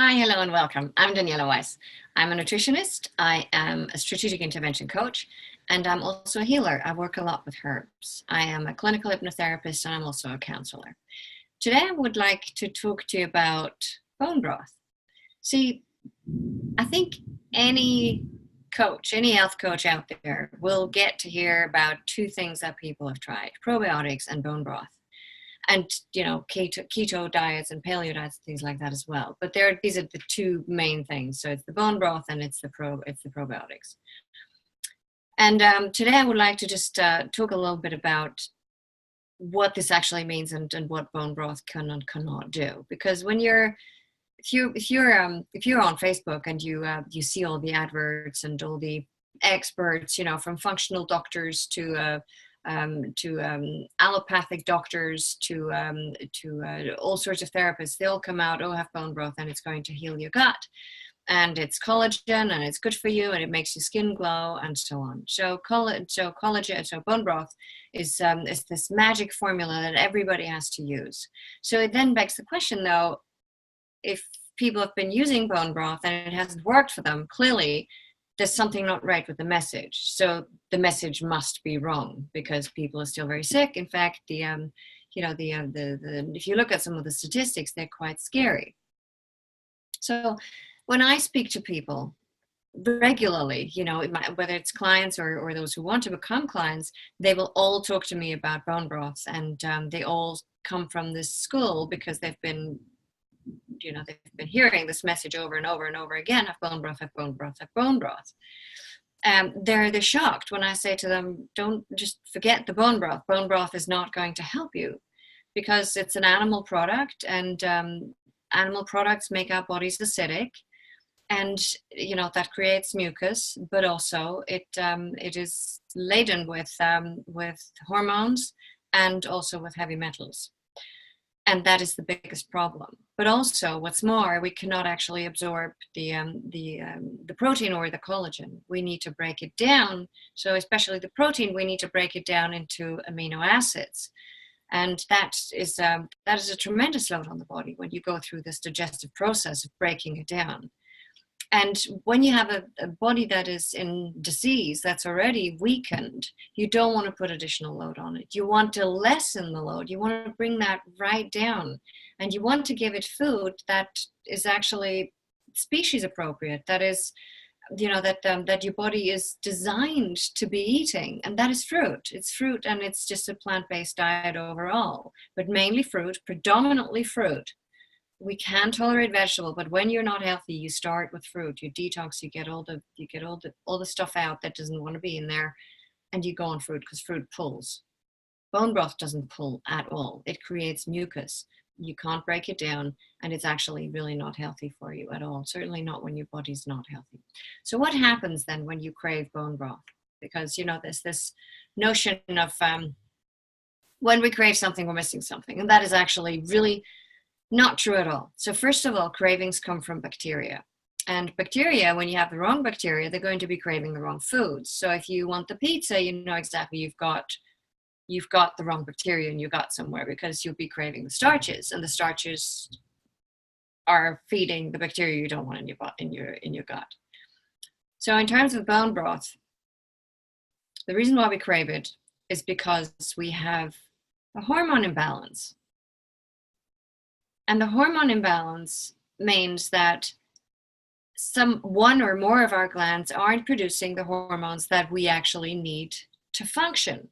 Hi, hello, and welcome. I'm Daniela Weiss. I'm a nutritionist, I am a strategic intervention coach, and I'm also a healer. I work a lot with herbs. I am a clinical hypnotherapist, and I'm also a counselor. Today, I would like to talk to you about bone broth. See, I think any coach, any health coach out there will get to hear about two things that people have tried: probiotics and bone broth. And keto diets and paleo diets, things like that as well. But these are the two main things. So it's the bone broth and it's the probiotics. And today I would like to just talk a little bit about what this actually means and what bone broth can and cannot do. Because when if you're on Facebook and you see all the adverts and all the experts, from functional doctors to allopathic doctors to all sorts of therapists, they all come out, have bone broth and it's going to heal your gut, and it's collagen and it's good for you and it makes your skin glow and so on. So bone broth is this magic formula that everybody has to use. So it then begs the question, though, if people have been using bone broth and it hasn't worked for them, clearly there's something not right with the message. So the message must be wrong because people are still very sick. In fact, if you look at some of the statistics, they're quite scary. So when I speak to people regularly, whether it's clients or those who want to become clients, they will all talk to me about bone broths, and they all come from this school because they've been hearing this message over and over and over again: have bone broth, have bone broth, have bone broth. They're shocked when I say to them, don't just forget the bone broth. Bone broth is not going to help you because it's an animal product, and animal products make our bodies acidic, and that creates mucus, but also it is laden with hormones and also with heavy metals. And that is the biggest problem. But also, what's more, we cannot actually absorb the protein or the collagen. We need to break it down. So especially the protein, we need to break it down into amino-acids. And that is a tremendous load on the body when you go through this digestive process of breaking it down. And when you have a body that is in disease, that's already weakened, you don't want to put additional load on it. You want to lessen the load. You want to bring that right down. And you want to give it food that is actually species appropriate, that is, that your body is designed to be eating. And that is fruit. It's fruit, and it's just a plant-based diet overall, but mainly fruit, predominantly fruit. We can tolerate vegetable, but when you're not healthy, you start with fruit. You detox. You get all the stuff out that doesn't want to be in there, and you go on fruit because fruit pulls. Bone broth doesn't pull at all. It creates mucus. You can't break it down, and it's actually really not healthy for you at all. Certainly not when your body's not healthy. So what happens then when you crave bone broth? Because there's this notion of when we crave something, we're missing something, and that is actually really not true at all. So first of all, cravings come from bacteria. And bacteria, when you have the wrong bacteria, they're going to be craving the wrong foods. So if you want the pizza, you know exactly you've got the wrong bacteria in your gut somewhere, because you'll be craving the starches, and the starches are feeding the bacteria you don't want in your gut. So in terms of bone broth, the reason why we crave it is because we have a hormone imbalance. And the hormone imbalance means that one or more of our glands aren't producing the hormones that we actually need to function,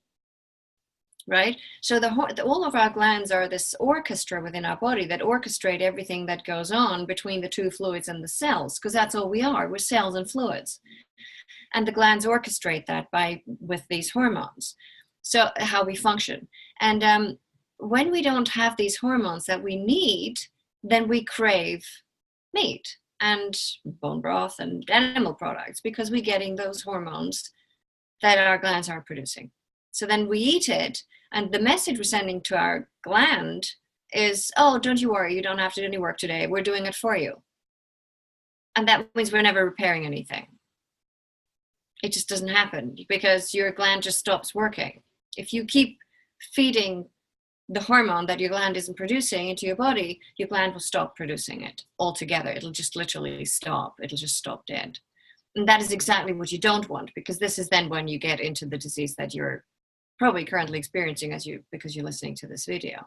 right? So all of our glands are this orchestra within our body that orchestrate everything that goes on between the two fluids and the cells, because that's all we are. We're cells and fluids. And the glands orchestrate that with these hormones. So how we function. And when we don't have these hormones that we need, then we crave meat and bone broth and animal products because we're getting those hormones that our glands aren't producing. So then we eat it, and the message we're sending to our gland is, oh, don't you worry, you don't have to do any work today. We're doing it for you. And that means we're never repairing anything. It just doesn't happen because your gland just stops working. If you keep feeding the hormone that your gland isn't producing into your body, your gland will stop producing it altogether. It'll just literally stop. It'll just stop dead. And that is exactly what you don't want, because this is then when you get into the disease that you're probably currently experiencing because you're listening to this video.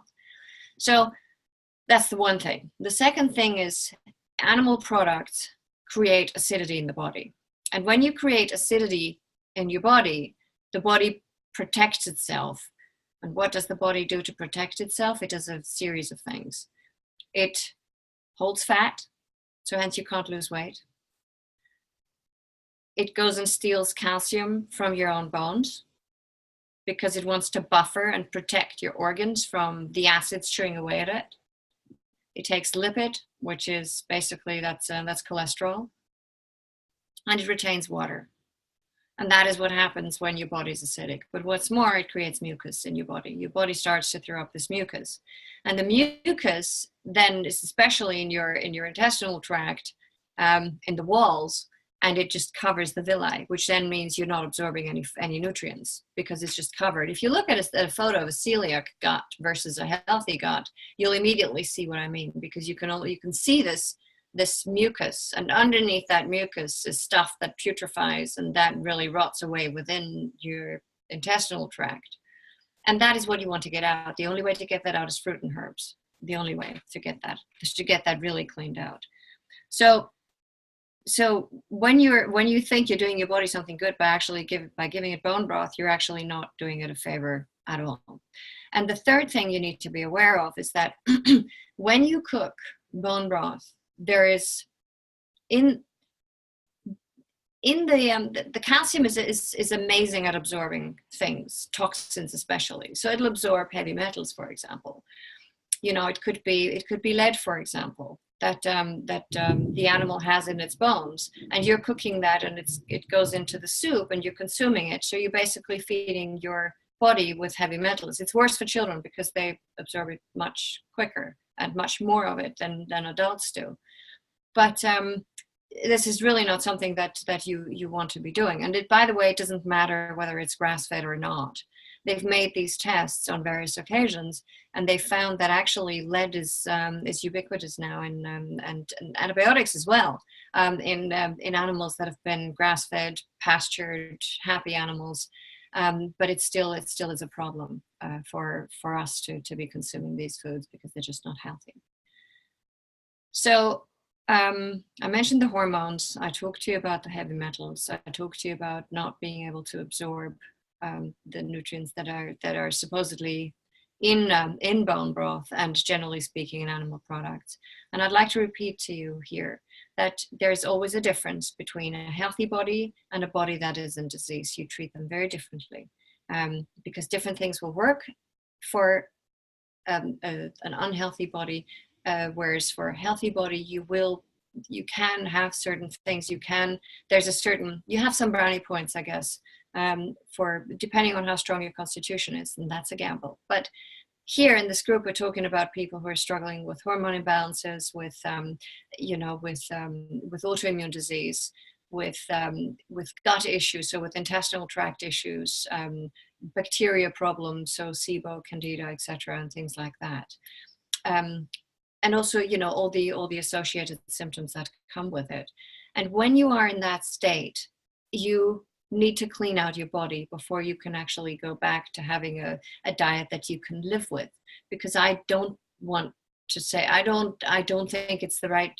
So that's the one thing. The second thing is animal products create acidity in the body. And when you create acidity in your body, the body protects itself. And what does the body do to protect itself? It does a series of things. It holds fat, so hence you can't lose weight. It goes and steals calcium from your own bones because it wants to buffer and protect your organs from the acids chewing away at it. It takes lipid, which is basically, that's cholesterol, and it retains water. And that is what happens when your body's acidic. But what's more, it creates mucus in your body. Your body starts to throw up this mucus. And the mucus then is especially in your intestinal tract, in the walls, and it just covers the villi, which then means you're not absorbing any nutrients because it's just covered. If you look at a photo of a celiac gut versus a healthy gut, you'll immediately see what I mean, because you can see this mucus, and underneath that mucus is stuff that putrefies and that really rots away within your intestinal tract. And that is what you want to get out. The only way to get that out is fruit and herbs. The only way to get that is to get that really cleaned out. So when you think you're doing your body something good by giving it bone broth, you're actually not doing it a favor at all. And the third thing you need to be aware of is that when you cook bone broth, there is in the calcium is amazing at absorbing things, toxins especially. So it'll absorb heavy metals, for example. It could be lead, for example, that the animal has in its bones, and you're cooking that, and it goes into the soup, and you're consuming it. So you're basically feeding your body with heavy metals. It's worse for children because they absorb it much quicker and much more of it than adults do. But this is really not something that you want to be doing. And by the way, it doesn't matter whether it's grass-fed or not. They've made these tests on various occasions, and they found that actually lead is ubiquitous now, and antibiotics as well, in animals that have been grass-fed, pastured, happy animals. But it still is a problem for us to be consuming these foods because they're just not healthy. So I mentioned the hormones. I talked to you about the heavy metals. I talked to you about not being able to absorb the nutrients that are supposedly in bone broth and, generally speaking, in animal products. And I'd like to repeat to you here that there's always a difference between a healthy body and a body that is in disease. You treat them very differently because different things will work for an unhealthy body, whereas for a healthy body, you can have certain things. You have some brownie points, I guess, for depending on how strong your constitution is, and that's a gamble. But here in this group, we're talking about people who are struggling with hormone imbalances, with autoimmune disease, with gut issues, so with intestinal tract issues, bacteria problems, so SIBO, Candida, etc., and things like that. And also, all the associated symptoms that come with it. And when you are in that state, you need to clean out your body before you can actually go back to having a diet that you can live with. Because I don't want to say, I don't think it's the right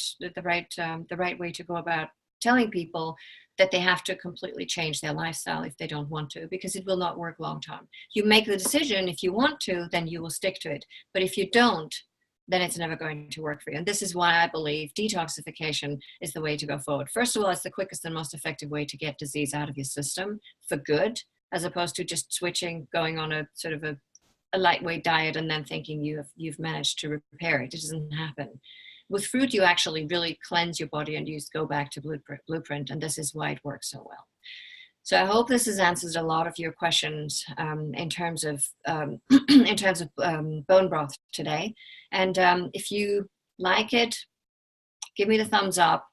way to go about telling people that they have to completely change their lifestyle if they don't want to, because it will not work long term. You make the decision. If you want to, then you will stick to it. But if you don't, then it's never going to work for you. And this is why I believe detoxification is the way to go forward. First of all, it's the quickest and most effective way to get disease out of your system for good, as opposed to just switching, going on a sort of a lightweight diet and then thinking you've managed to repair it. It doesn't happen. With fruit, you actually really cleanse your body and you go back to blueprint, and this is why it works so well. So I hope this has answered a lot of your questions in terms of bone broth today. And if you like it, give me the thumbs up.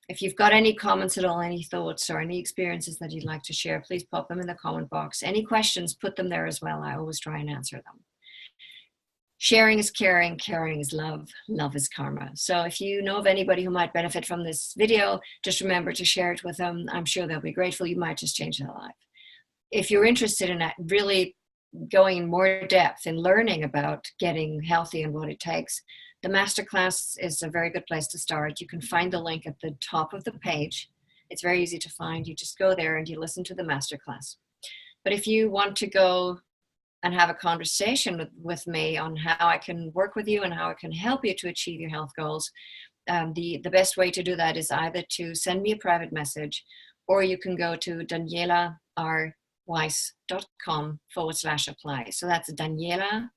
If you've got any comments at all, any thoughts or any experiences that you'd like to share, please pop them in the comment box. Any questions, put them there as well. I always try and answer them. Sharing is caring, caring is love, love is karma. So if you know of anybody who might benefit from this video, just remember to share it with them. I'm sure they'll be grateful. You might just change their life. If you're interested in really going in more depth in learning about getting healthy and what it takes, the masterclass is a very good place to start. You can find the link at the top of the page. It's very easy to find. You just go there and you listen to the masterclass. But if you want to go and have a conversation with me on how I can work with you and how I can help you to achieve your health goals, the best way to do that is either to send me a private message, or you can go to danielarweiss.com/apply. So that's Daniela,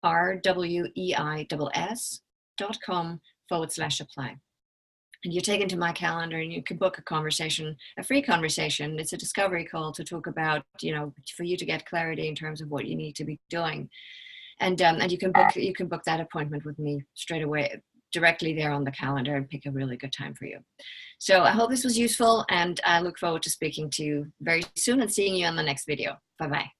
RWEISS.com/apply. And you're taken to my calendar and you can book a conversation, a free conversation. It's a discovery call to talk about, for you to get clarity in terms of what you need to be doing. And you can book that appointment with me straight away, directly there on the calendar, and pick a really good time for you. So I hope this was useful, and I look forward to speaking to you very soon and seeing you on the next video. Bye-bye.